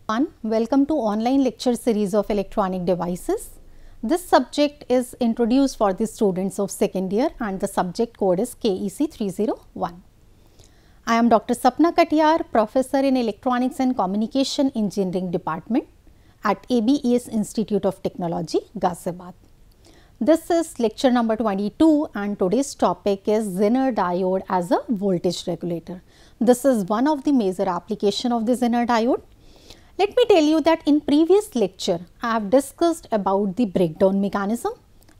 Welcome to online lecture series of electronic devices. This subject is introduced for the students of second year and the subject code is KEC 301. I am Dr. Sapna Katiyar, Professor in Electronics and Communication Engineering Department at ABES Institute of Technology, Ghaziabad. This is lecture number 22 and today's topic is Zener diode as a voltage regulator. This is one of the major application of the Zener diode. Let me tell you that in previous lecture, I have discussed about the breakdown mechanism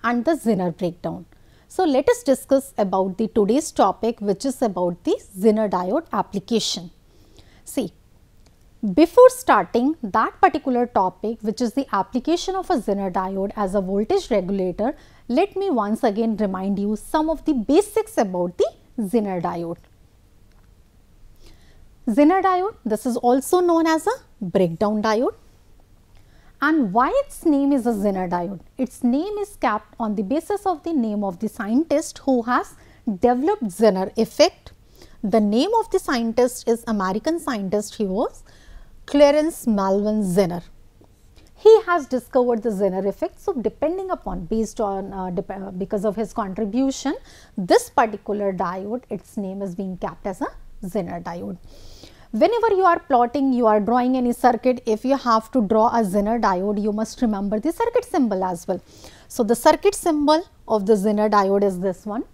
and the Zener breakdown. So, let us discuss about the today's topic, which is about the Zener diode application. See, before starting that particular topic, which is the application of a Zener diode as a voltage regulator, let me once again remind you some of the basics about the Zener diode. Zener diode, this is also known as a breakdown diode. And why its name is a Zener diode? Its name is kept on the basis of the name of the scientist who has developed Zener effect. The name of the scientist is American scientist, he was Clarence Melvin Zener. He has discovered the Zener effect. So, depending upon, based on, because of his contribution, this particular diode, its name is being kept as a Zener diode. Whenever you are plotting, you are drawing any circuit, if you have to draw a Zener diode, you must remember the circuit symbol as well. So, the circuit symbol of the Zener diode is this one.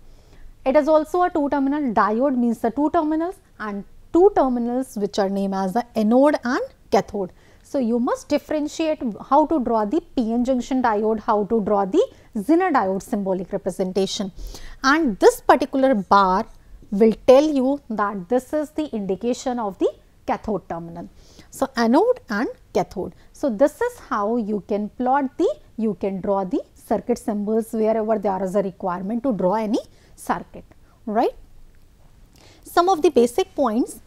It is also a two-terminal. Diode means the two terminals and two terminals which are named as the anode and cathode. So, you must differentiate how to draw the PN junction diode, how to draw the Zener diode symbolic representation. And this particular bar will tell you that this is the indication of the cathode terminal. So, anode and cathode. So, this is how you can plot you can draw the circuit symbols wherever there is a requirement to draw any circuit, right. Some of the basic points,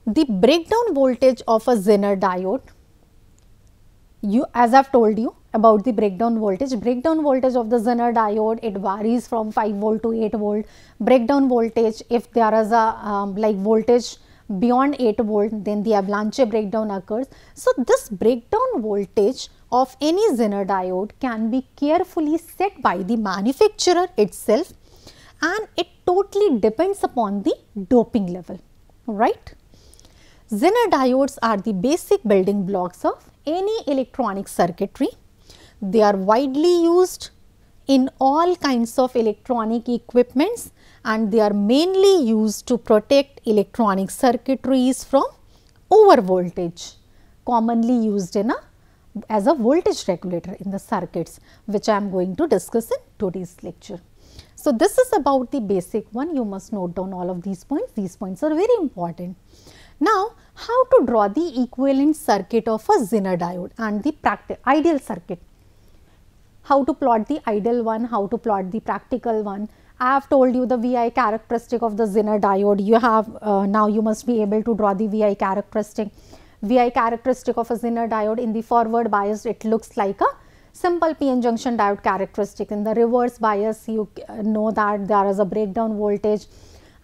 the breakdown voltage of a Zener diode, as I have told you about the breakdown voltage of the Zener diode, it varies from 5 volt to 8 volt. Breakdown voltage, if there is a like voltage beyond 8 volt, then the avalanche breakdown occurs. So, this breakdown voltage of any Zener diode can be carefully set by the manufacturer itself, and it totally depends upon the doping level, right. Zener diodes are the basic building blocks of any electronic circuitry. They are widely used in all kinds of electronic equipments and they are mainly used to protect electronic circuitries from over voltage, commonly used as a voltage regulator in the circuits, which I am going to discuss in today's lecture. So, this is about the basic one. You must note down all of these points. These points are very important. Now, how to draw the equivalent circuit of a Zener diode and the ideal circuit? How to plot the ideal one, how to plot the practical one. I have told you the VI characteristic of the Zener diode. You have now you must be able to draw the VI characteristic. VI characteristic of a Zener diode, in the forward bias it looks like a simple PN junction diode characteristic. In the reverse bias you know that there is a breakdown voltage,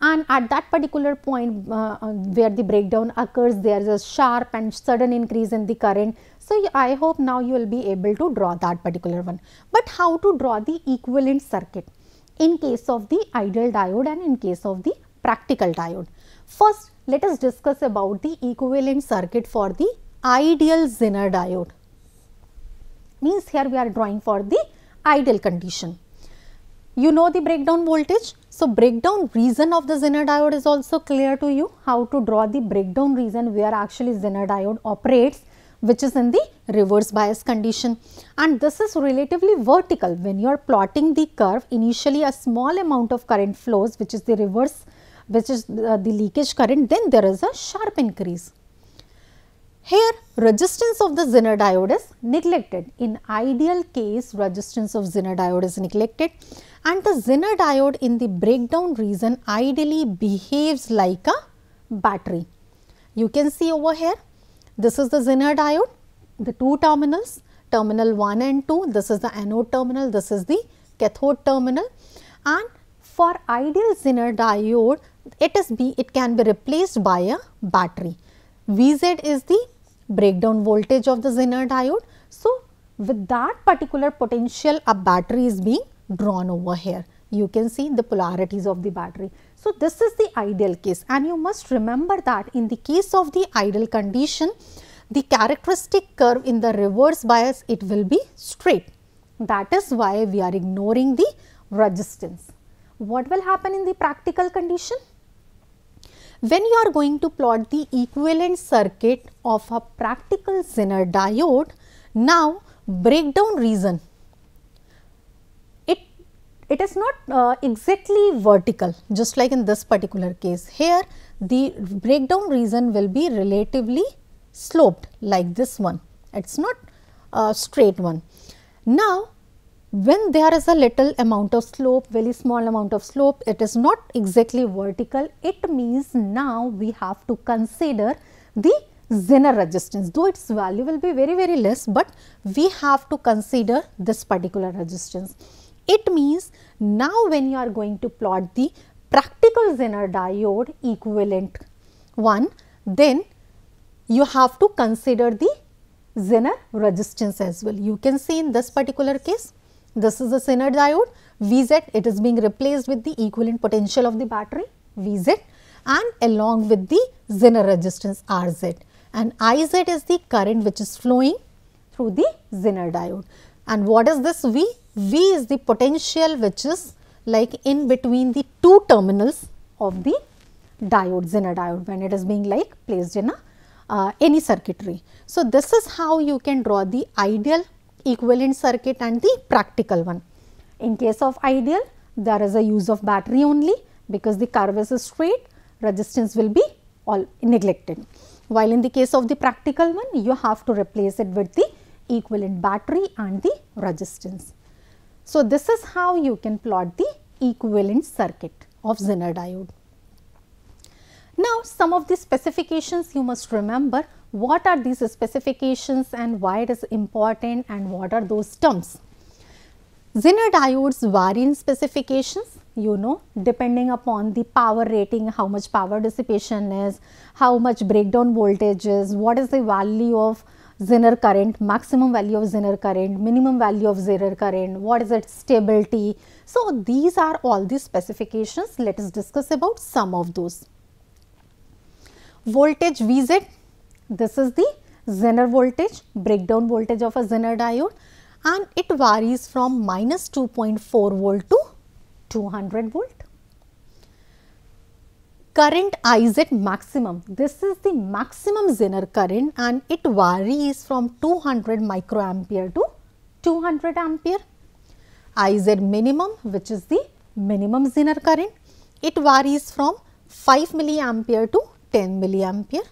and at that particular point where the breakdown occurs, there is a sharp and sudden increase in the current. So, I hope now you will be able to draw that particular one. But how to draw the equivalent circuit in case of the ideal diode and in case of the practical diode? First, let us discuss about the equivalent circuit for the ideal Zener diode. Means here we are drawing for the ideal condition. You know the breakdown voltage. So, breakdown region of the Zener diode is also clear to you. How to draw the breakdown region where actually Zener diode operates, which is in the reverse bias condition, and this is relatively vertical. When you are plotting the curve, initially a small amount of current flows, which is the reverse, which is the leakage current, then there is a sharp increase. Here resistance of the Zener diode is neglected. In ideal case, resistance of Zener diode is neglected, and the Zener diode in the breakdown region ideally behaves like a battery. You can see over here, this is the Zener diode, the two terminals, terminal 1 and 2, this is the anode terminal, this is the cathode terminal, and for ideal Zener diode, it can be replaced by a battery. Vz is the breakdown voltage of the Zener diode. So, with that particular potential, a battery is being drawn over here. You can see the polarities of the battery. So, this is the ideal case, and you must remember that in the case of the ideal condition, the characteristic curve in the reverse bias, it will be straight. That is why we are ignoring the resistance. What will happen in the practical condition? When you are going to plot the equivalent circuit of a practical Zener diode, now breakdown region, it is not exactly vertical, just like in this particular case. Here the breakdown region will be relatively sloped like this one, it is not a straight one. Now, when there is a little amount of slope, very small amount of slope, it is not exactly vertical, it means now we have to consider the Zener resistance, though its value will be very less, but we have to consider this particular resistance. It means now when you are going to plot the practical Zener diode equivalent one, then you have to consider the Zener resistance as well. You can see in this particular case, this is a Zener diode, Vz, it is being replaced with the equivalent potential of the battery Vz, and along with the Zener resistance Rz, and Iz is the current which is flowing through the Zener diode. And what is this V? V is the potential which is like in between the two terminals of the diode, Zener diode, when it is being like placed in any circuitry. So, this is how you can draw the ideal equivalent circuit and the practical one. In case of ideal, there is a use of battery only, because the curve is straight, resistance will be all neglected. While in the case of the practical one, you have to replace it with the equivalent battery and the resistance. So, this is how you can plot the equivalent circuit of Zener diode. Now, some of the specifications you must remember. What are these specifications and why it is important, and what are those terms? Zener diodes vary in specifications, you know, depending upon the power rating, how much power dissipation is, how much breakdown voltage is, what is the value of Zener current, maximum value of Zener current, minimum value of Zener current, what is its stability. So, these are all the specifications. Let us discuss about some of those. Voltage Vz, this is the Zener voltage, breakdown voltage of a Zener diode, and it varies from minus 2.4 volt to 200 volt. Current Iz maximum, this is the maximum Zener current, and it varies from 200 microampere to 200 ampere. Iz minimum, which is the minimum Zener current, it varies from 5 milliampere to 10 milliampere.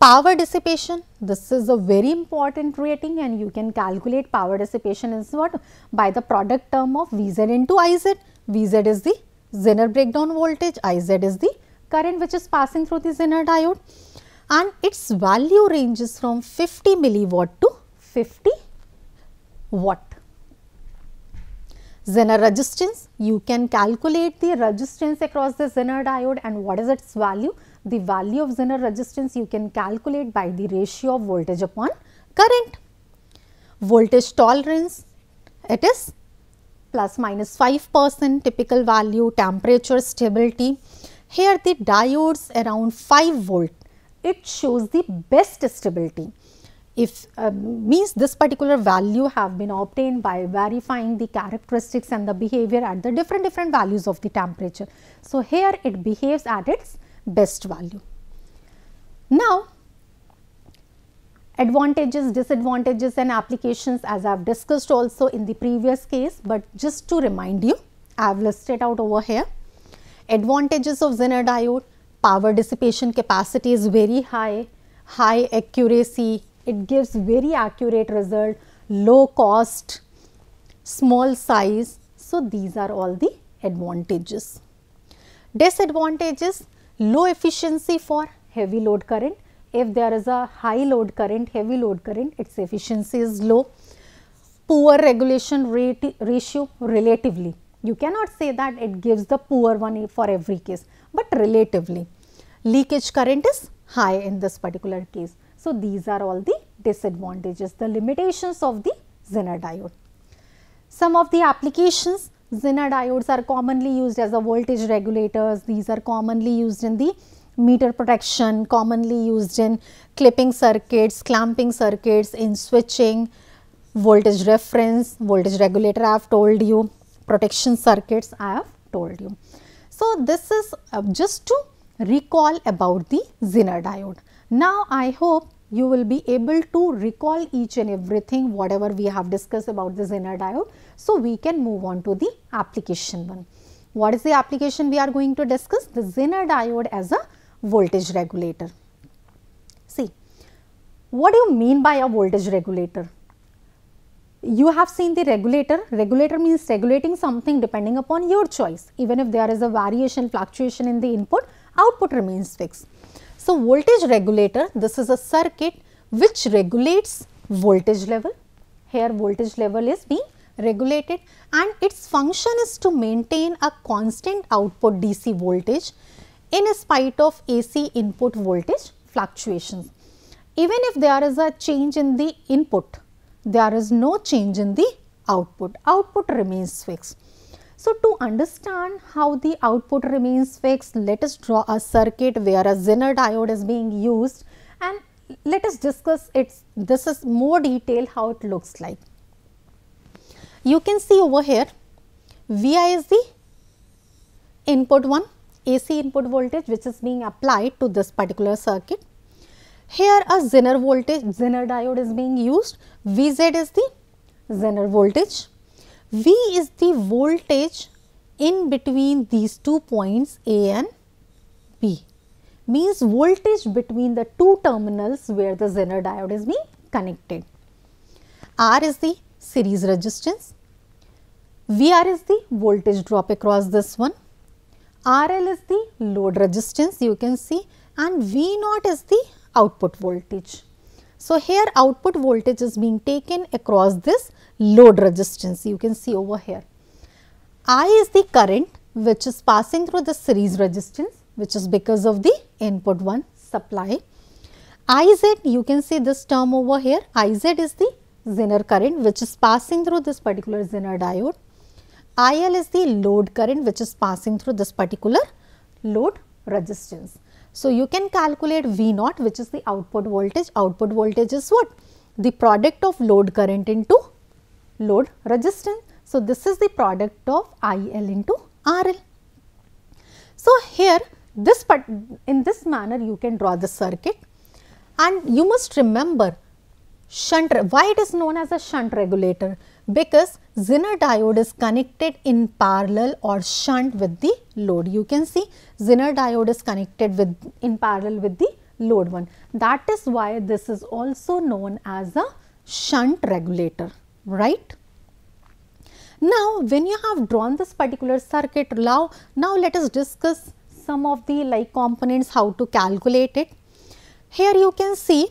Power dissipation, this is a very important rating, and you can calculate power dissipation is what? By the product term of Vz into Iz. Vz is the Zener breakdown voltage, Iz is the current which is passing through the Zener diode, and its value ranges from 50 milliwatt to 50 watt. Zener resistance, you can calculate the resistance across the Zener diode, and what is its value? The value of Zener resistance you can calculate by the ratio of voltage upon current. Voltage tolerance, it is plus minus 5% typical value. Temperature stability, here the diodes around 5 volt, it shows the best stability. If means this particular value have been obtained by verifying the characteristics and the behavior at the different values of the temperature. So, here it behaves at its best value. Now, advantages, disadvantages and applications, as I have discussed also in the previous case, but just to remind you, I have listed out over here. Advantages of Zener diode: power dissipation capacity is very high, high accuracy, it gives very accurate result, low cost, small size. So, these are all the advantages. Disadvantages: low efficiency for heavy load current. If there is a high load current, heavy load current, its efficiency is low. Poor regulation ratio relatively. You cannot say that it gives the poor one for every case, but relatively. Leakage current is high in this particular case. So, these are all the disadvantages, the limitations of the Zener diode. Some of the applications, Zener diodes are commonly used as a voltage regulators. These are commonly used in the meter protection, commonly used in clipping circuits, clamping circuits, in switching, voltage reference, voltage regulator I have told you, protection circuits I have told you. So, this is just to recall about the Zener diode. Now, I hope you will be able to recall each and everything whatever we have discussed about the Zener diode. So, we can move on to the application one. What is the application we are going to discuss? The Zener diode as a voltage regulator. See, what do you mean by a voltage regulator? You have seen the regulator. Regulator means regulating something depending upon your choice. Even if there is a variation, fluctuation in the input, output remains fixed. So, voltage regulator, this is a circuit which regulates voltage level. Here voltage level is being regulated and its function is to maintain a constant output DC voltage in spite of AC input voltage fluctuations. Even if there is a change in the input, there is no change in the output. Output remains fixed. So, to understand how the output remains fixed, let us draw a circuit where a Zener diode is being used and let us discuss this is more detail how it looks like. You can see over here, Vi is the input one, AC input voltage which is being applied to this particular circuit. Here a Zener diode is being used, Vz is the Zener voltage, V is the voltage in between these 2 points A and B, means voltage between the two terminals where the Zener diode is being connected. R is the series resistance, Vr is the voltage drop across this one, RL is the load resistance you can see, and V0 is the output voltage. So, here output voltage is being taken across this load resistance you can see over here. I is the current which is passing through the series resistance which is because of the input one supply. Iz, you can see this term over here, Iz is the Zener current which is passing through this particular Zener diode. IL is the load current which is passing through this particular load resistance. So, you can calculate V0 which is the output voltage. Output voltage is what? The product of load current into load resistance. So, this is the product of IL into RL. So, here in this manner you can draw the circuit and you must remember why it is known as a shunt regulator, because Zener diode is connected in parallel or shunt with the load. You can see Zener diode is connected in parallel with the load one. That is why this is also known as a shunt regulator, right? Now, when you have drawn this particular circuit, now let us discuss some of the components, how to calculate it. Here you can see,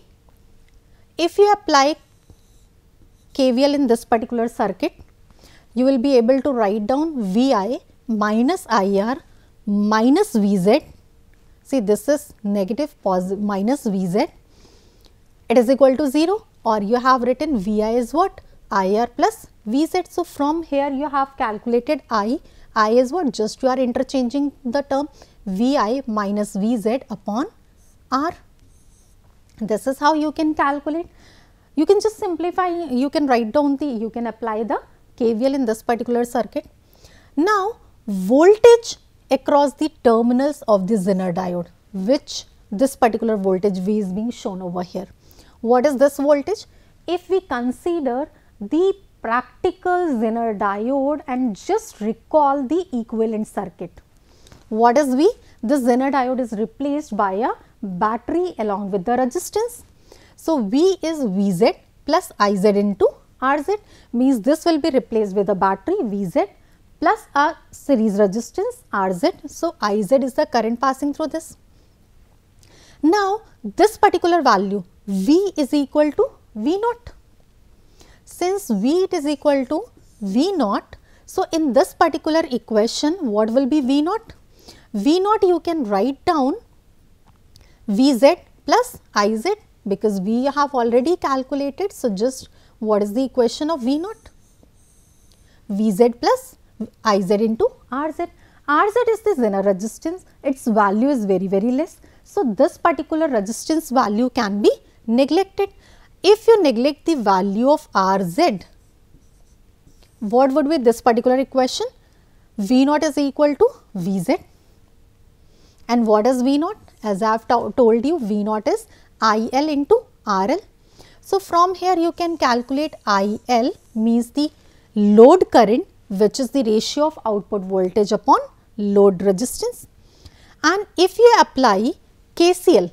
if you apply KVL in this particular circuit, you will be able to write down Vi minus IR minus Vz. See, this is negative positive minus Vz. It is equal to 0, or you have written Vi is what? IR plus Vz. So, from here you have calculated I is what? Just you are interchanging the term Vi minus Vz upon R. This is how you can calculate. You can just simplify, you can write down you can apply the KVL in this particular circuit. Now, voltage across the terminals of the Zener diode, which this particular voltage V is being shown over here. What is this voltage? If we consider the practical Zener diode and just recall the equivalent circuit, what is V? The Zener diode is replaced by a battery along with the resistance. So, V is Vz plus Iz into Rz, means this will be replaced with a battery Vz plus a series resistance Rz. So, Iz is the current passing through this. Now, this particular value V is equal to V0. Since V is equal to V0, so in this particular equation, what will be V0? V0 you can write down Vz plus Iz, because we have already calculated. So, just what is the equation of V naught? Vz plus Iz into Rz. Rz is the Zener resistance, its value is very less. So, this particular resistance value can be neglected. If you neglect the value of Rz, what would be this particular equation? V naught is equal to Vz. And what is V naught? As I have told you, V naught is IL into RL. So, from here you can calculate IL means the load current, which is the ratio of output voltage upon load resistance. And if you apply KCL,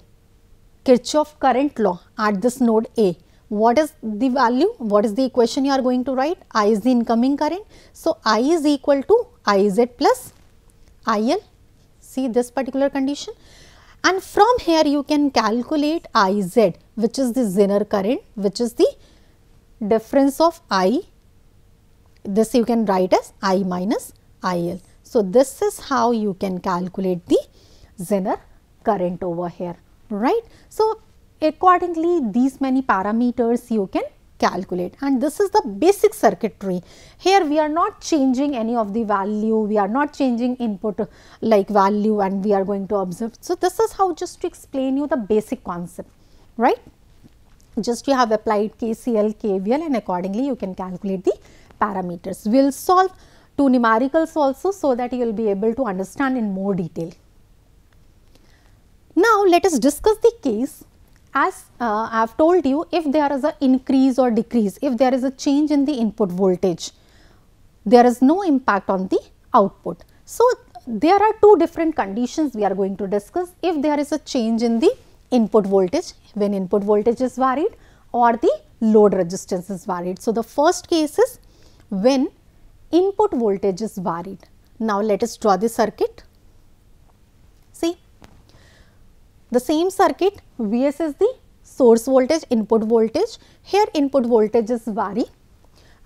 Kirchhoff current law, at this node A, what is the value? What is the equation you are going to write? I is the incoming current. So, I is equal to Iz plus IL. See this particular condition. And from here you can calculate Iz, which is the Zener current, which is the difference of I. This you can write as I minus IL. So, this is how you can calculate the Zener current over here, right. So, accordingly these many parameters you can calculate, and this is the basic circuitry. Here we are not changing any of the value, we are not changing input like value, and we are going to observe. So, this is how, just to explain you the basic concept, right. Just you have applied KCL, KVL, and accordingly you can calculate the parameters. We will solve two numericals also, so that you will be able to understand in more detail. Now, let us discuss the case. As I have told you, if there is an increase or decrease, if there is a change in the input voltage, there is no impact on the output. So, there are two different conditions we are going to discuss. If there is a change in the input voltage, when input voltage is varied or the load resistance is varied. So, the first case is when input voltage is varied. Now, let us draw the circuit. See, the same circuit, Vs is the source voltage, input voltage. Here input voltage is vary.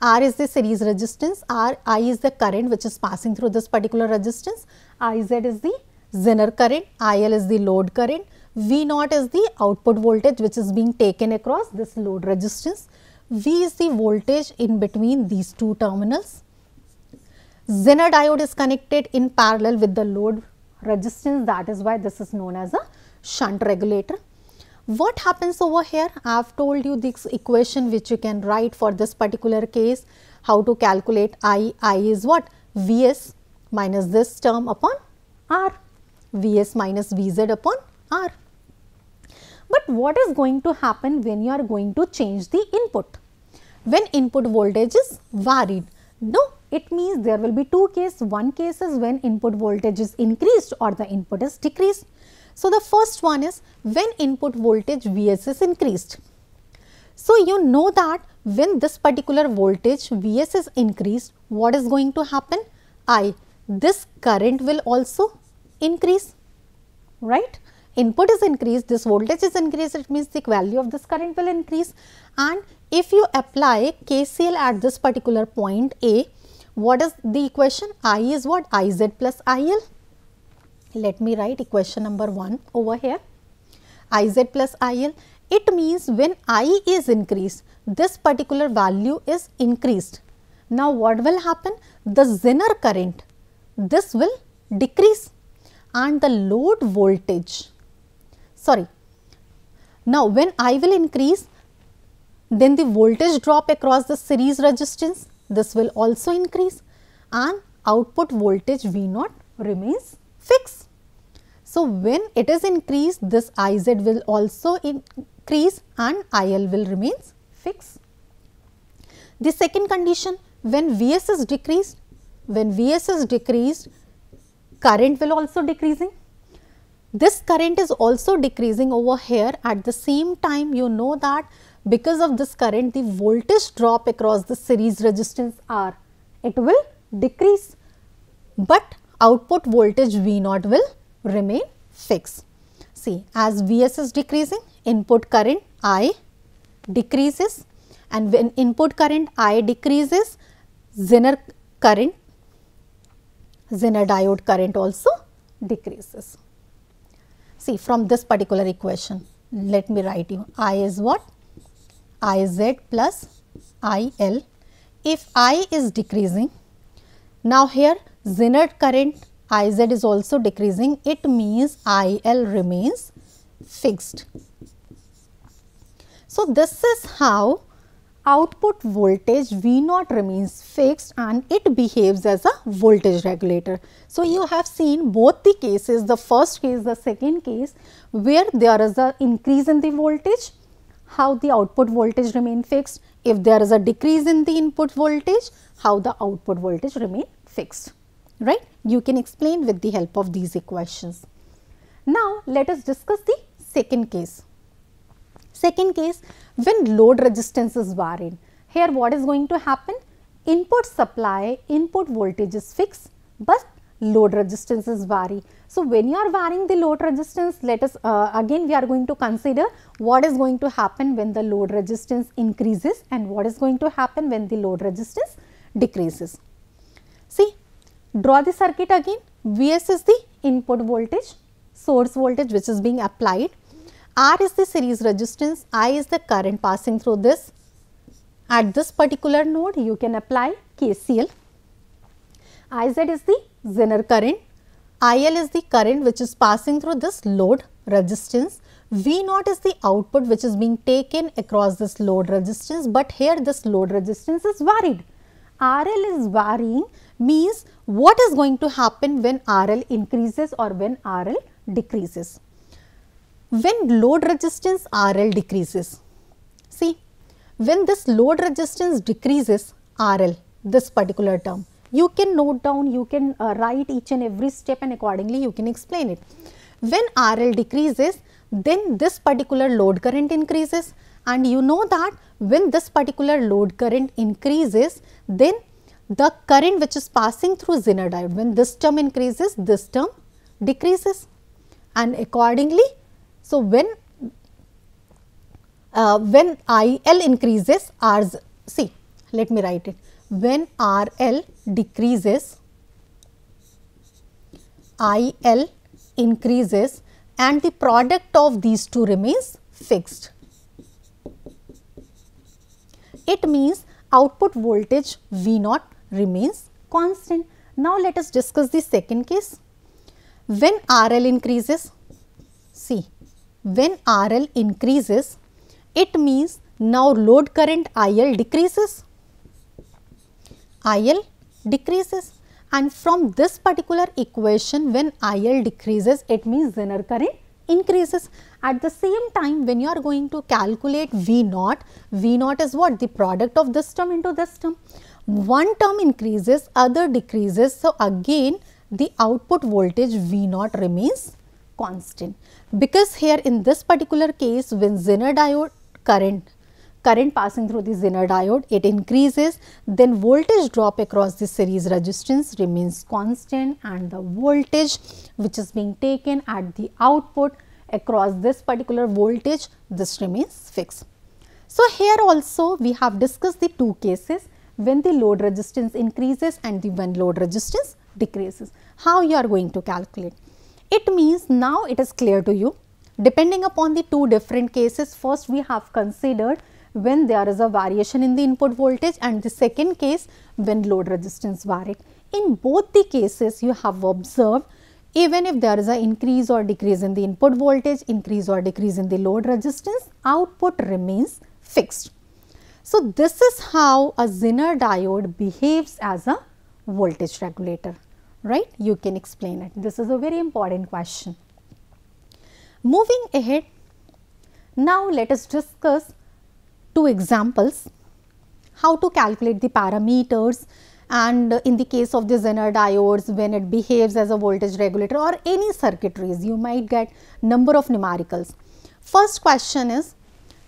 R is the series resistance, I is the current which is passing through this particular resistance, Iz is the Zener current, IL is the load current, V naught is the output voltage which is being taken across this load resistance, V is the voltage in between these two terminals. Zener diode is connected in parallel with the load resistance, that is why this is known as a shunt regulator. What happens over here? I have told you this equation which you can write for this particular case, how to calculate I is what? Vs minus this term upon R, Vs minus Vz upon R. But what is going to happen when you are going to change the input? When input voltage is varied? No, it means there will be two cases. One case is when input voltage is increased or the input is decreased. So, the first one is when input voltage Vs is increased. So, you know that when this particular voltage Vs is increased, what is going to happen? This current will also increase, right. Input is increased, this voltage is increased, it means the value of this current will increase. And if you apply KCL at this particular point A, what is the equation? I is what? Iz plus IL. Let me write equation number 1 over here, Iz plus IL. It means when I is increased, this particular value is increased. Now, what will happen? The Zener current, this will decrease and the load voltage, now when I will increase, then the voltage drop across the series resistance, this will also increase and output voltage V naught remains fixed. So, when it is increased, this Iz will also increase and IL will remain fixed. The second condition, when Vs is decreased, current will also decreasing. This current is also decreasing over here. At the same time, you know that because of this current, the voltage drop across the series resistance R, it will decrease, but output voltage V naught will remain fixed. See, as Vs is decreasing, input current I decreases, and when input current I decreases, Zener diode current also decreases. See, from this particular equation, let me write you. I is what? Iz plus IL. If I is decreasing, now here Zener current Iz is also decreasing, it means IL remains fixed. So, this is how output voltage V0 remains fixed and it behaves as a voltage regulator. So, you have seen both the cases, the first case, the second case, where there is a increase in the voltage, how the output voltage remain fixed. If there is a decrease in the input voltage, how the output voltage remain fixed, right. You can explain with the help of these equations. Now, let us discuss the second case. Second case, when load resistance is varied. Here what is going to happen? Input supply, input voltage is fixed, but load resistance is vary. So, when you are varying the load resistance, let us again we are going to consider what is going to happen when the load resistance increases and what is going to happen when the load resistance decreases. See, draw the circuit again. Vs is the input voltage, source voltage which is being applied. R is the series resistance, I is the current passing through this. At this particular node, you can apply KCL. Iz is the Zener current, IL is the current which is passing through this load resistance. V0 is the output which is being taken across this load resistance, but here this load resistance is varied. RL is varying means what is going to happen when RL increases or when RL decreases. When load resistance RL decreases, see, when this load resistance decreases RL, this particular term, you can note down, you can write each and every step and accordingly you can explain it. When RL decreases, then this particular load current increases, and you know that when this particular load current increases, then the current which is passing through Zener diode, when this term increases, this term decreases, and accordingly, so when IL increases, see, let me write it. When RL decreases, IL increases, and the product of these two remains fixed. It means output voltage V0 remains constant. Now, let us discuss the second case. When RL increases, see, when RL increases, it means now load current IL decreases. IL decreases, and from this particular equation, when IL decreases, it means Zener current increases. At the same time, when you are going to calculate V0, V0 is what? The product of this term into this term. One term increases, other decreases. So, again the output voltage V0 remains constant, because here in this particular case, when Zener diode current passing through the Zener diode, it increases, then voltage drop across the series resistance remains constant, and the voltage which is being taken at the output across this particular voltage, this remains fixed. So, here also we have discussed the two cases, when the load resistance increases and the when load resistance decreases. How you are going to calculate? It means now it is clear to you. Depending upon the two different cases, first we have considered when there is a variation in the input voltage, and the second case when load resistance varied. In both the cases, you have observed even if there is an increase or decrease in the input voltage, increase or decrease in the load resistance, output remains fixed. So, this is how a Zener diode behaves as a voltage regulator, right? You can explain it. This is a very important question. Moving ahead, now let us discuss two examples, how to calculate the parameters, and in the case of the Zener diodes, when it behaves as a voltage regulator, or any circuitries, you might get number of numericals. First question is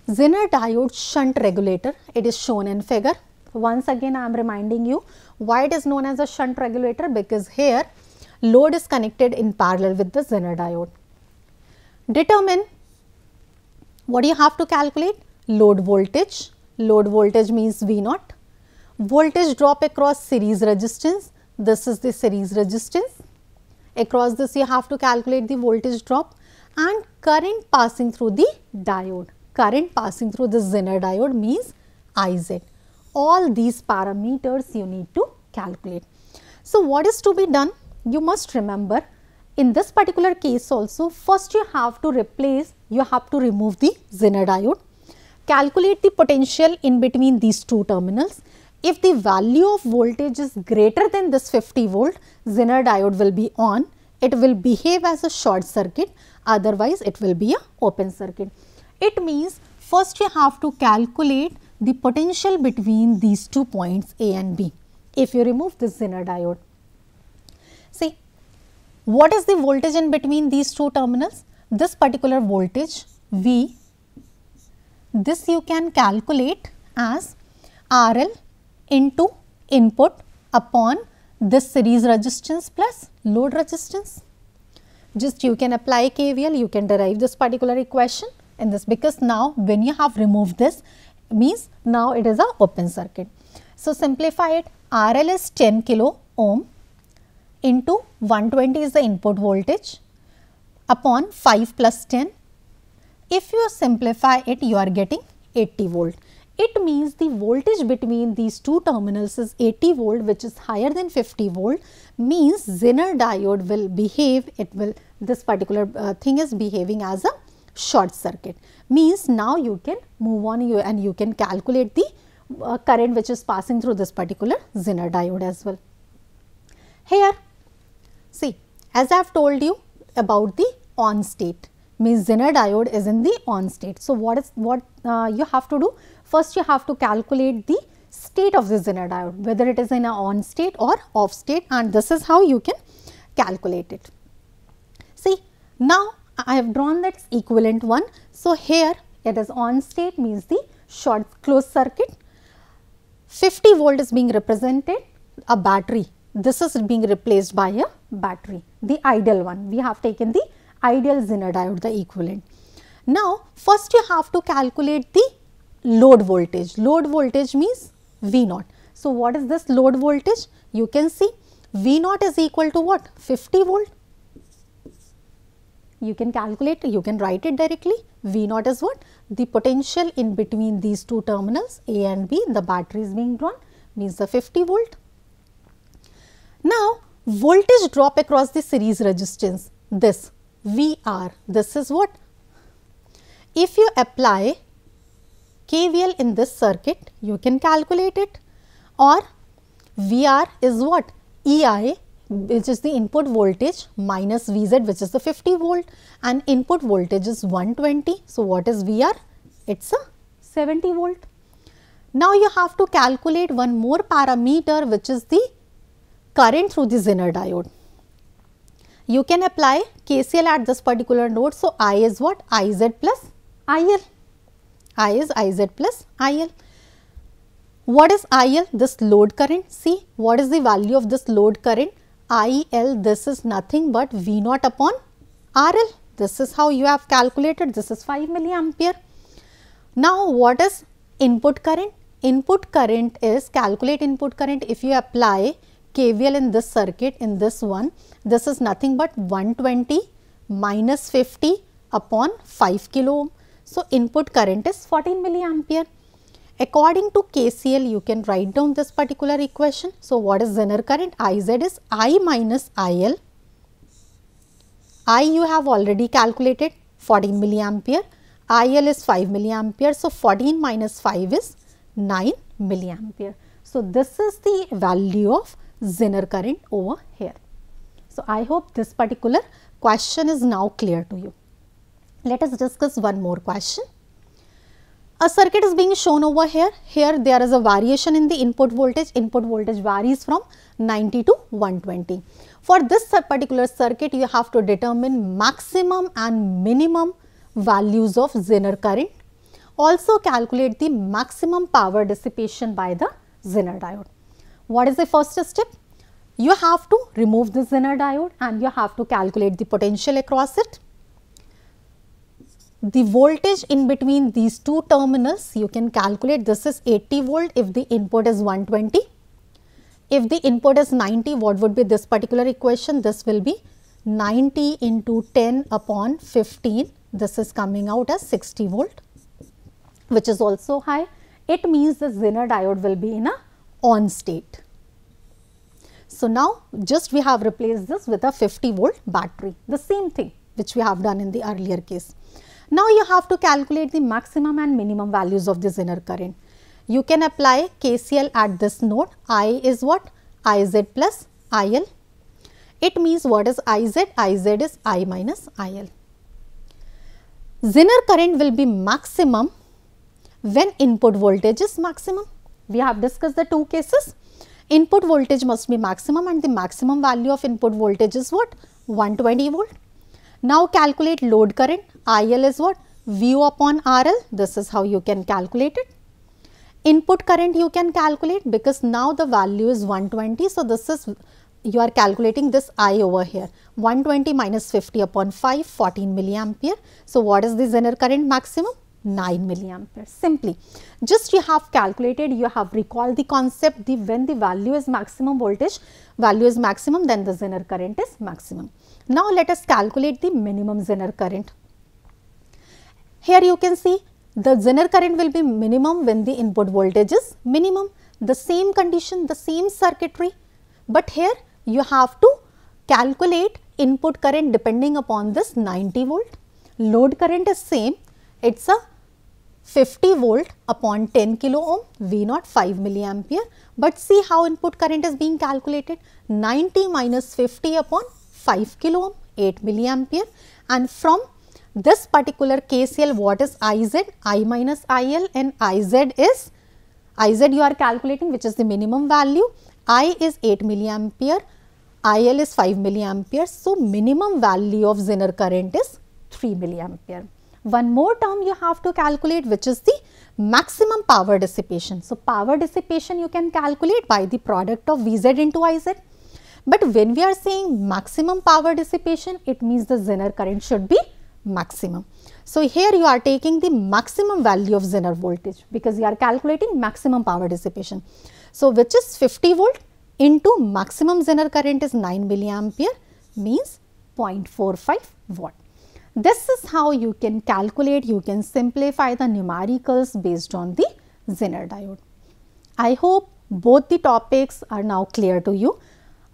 Zener diode shunt regulator. It is shown in figure. Once again, I am reminding you why it is known as a shunt regulator, because here load is connected in parallel with the Zener diode. Determine, what do you have to calculate? Load voltage. Load voltage means V0. Voltage drop across series resistance. This is the series resistance. Across this you have to calculate the voltage drop, and current passing through the diode. Current passing through the Zener diode means IZ. All these parameters you need to calculate. So, what is to be done? You must remember, in this particular case also, first you have to remove the Zener diode, calculate the potential in between these two terminals. If the value of voltage is greater than this 50 volt, Zener diode will be on, it will behave as a short circuit, otherwise it will be a open circuit. It means first you have to calculate the potential between these 2 points A and B. If you remove this Zener diode, see what is the voltage in between these two terminals? This particular voltage V, this you can calculate as RL into input upon this series resistance plus load resistance. Just you can apply KVL, you can derive this particular equation in this, because now when you have removed this, means now it is a open circuit. So, simplify it. RL is 10 kilo ohm into 120 is the input voltage upon 5 plus 10. If you simplify it, you are getting 80 volt. It means the voltage between these two terminals is 80 volt, which is higher than 50 volt, means Zener diode will behave, this particular thing is behaving as a short circuit. Means now you can move on and you can calculate the current which is passing through this particular Zener diode as well. Here, see, as I have told you about the on state, means Zener diode is in the on state. So, what you have to do? First, you have to calculate the state of the Zener diode, whether it is in a on state or off state, and this is how you can calculate it. See, now I have drawn that equivalent one. So, here it is on state, means the short closed circuit. 50 volt is being represented, a battery. This is being replaced by a battery, the ideal one. We have taken the ideal Zener diode, the equivalent. Now, first you have to calculate the load voltage. Load voltage means V0. So, what is this load voltage? You can see V0 is equal to what? 50 volt. You can calculate, you can write it directly. V0 is what? The potential in between these two terminals A and B, the battery is being drawn, means the 50 volt. Now, voltage drop across the series resistance, this VR, this is what? If you apply KVL in this circuit, you can calculate it, or VR is what? EI, which is the input voltage, minus VZ, which is the 50 volt, and input voltage is 120. So, what is VR? It's a 70 volt. Now, you have to calculate one more parameter, which is the current through the Zener diode. You can apply KCL at this particular node. So, I is what? IZ plus IL. I is IZ plus IL. What is IL? This load current. See, what is the value of this load current? IL, this is nothing but V0 upon RL. This is how you have calculated. This is 5 milliampere. Now, what is input current? Input current is, calculate input current. If you apply KVL in this circuit, in this one, this is nothing but 120 minus 50 upon 5 kilo ohm. So, input current is 14 milliampere. According to KCL, you can write down this particular equation. So, what is Zener current? IZ is I minus IL. I you have already calculated 14 milliampere. IL is 5 milliampere. So, 14 minus 5 is 9 milliampere. So, this is the value of Zener current over here. So, I hope this particular question is now clear to you. Let us discuss one more question. A circuit is being shown over here. Here there is a variation in the input voltage. Input voltage varies from 90 to 120. For this particular circuit, you have to determine maximum and minimum values of Zener current. Also calculate the maximum power dissipation by the Zener diode. What is the first step? You have to remove the Zener diode and you have to calculate the potential across it. The voltage in between these two terminals, you can calculate. This is 80 volt if the input is 120. If the input is 90, what would be this particular equation? This will be 90 into 10 upon 15, this is coming out as 60 volt, which is also high. It means the Zener diode will be in a on state. So now just we have replaced this with a 50 volt battery, the same thing which we have done in the earlier case. Now you have to calculate the maximum and minimum values of the Zener current. You can apply KCL at this node. I is what? Iz plus IL. It means what is Iz? Iz is I minus IL. Zener current will be maximum when input voltage is maximum. We have discussed the two cases. Input voltage must be maximum and the maximum value of input voltage is what? 120 volt. Now calculate load current. IL is what? VU upon RL. This is how you can calculate it. Input current you can calculate because now the value is 120. So this is, you are calculating this I over here. 120 minus 50 upon 5, 14 milliampere. So what is the Zener current maximum? 9 milliampere. Simply, just you have calculated, you have recalled the concept, when the value is maximum voltage, value is maximum, then the Zener current is maximum. Now let us calculate the minimum Zener current. Here you can see the Zener current will be minimum when the input voltage is minimum. The same condition, the same circuitry, but here you have to calculate input current depending upon this 90 volt. Load current is same, it's a 50 volt upon 10 kilo ohm, V0 5 milliampere, but see how input current is being calculated. 90 minus 50 upon 5 kilo ohm, 8 milliampere, and from this particular KCL, what is Iz? I minus IL, and Iz you are calculating, which is the minimum value. I is 8 milliampere, IL is 5 milliampere, so minimum value of Zener current is 3 milliampere. One more term you have to calculate, which is the maximum power dissipation. So power dissipation you can calculate by the product of Vz into Iz. But when we are saying maximum power dissipation, it means the Zener current should be maximum. So here you are taking the maximum value of Zener voltage because you are calculating maximum power dissipation. So which is 50 volt into maximum Zener current is 9 milliampere, means 0.45 watt. This is how you can calculate, you can simplify the numericals based on the Zener diode. I hope both the topics are now clear to you.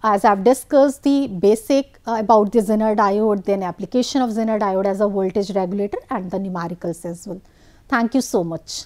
As I have discussed the basic about the Zener diode, then application of Zener diode as a voltage regulator and the numericals as well. Thank you so much.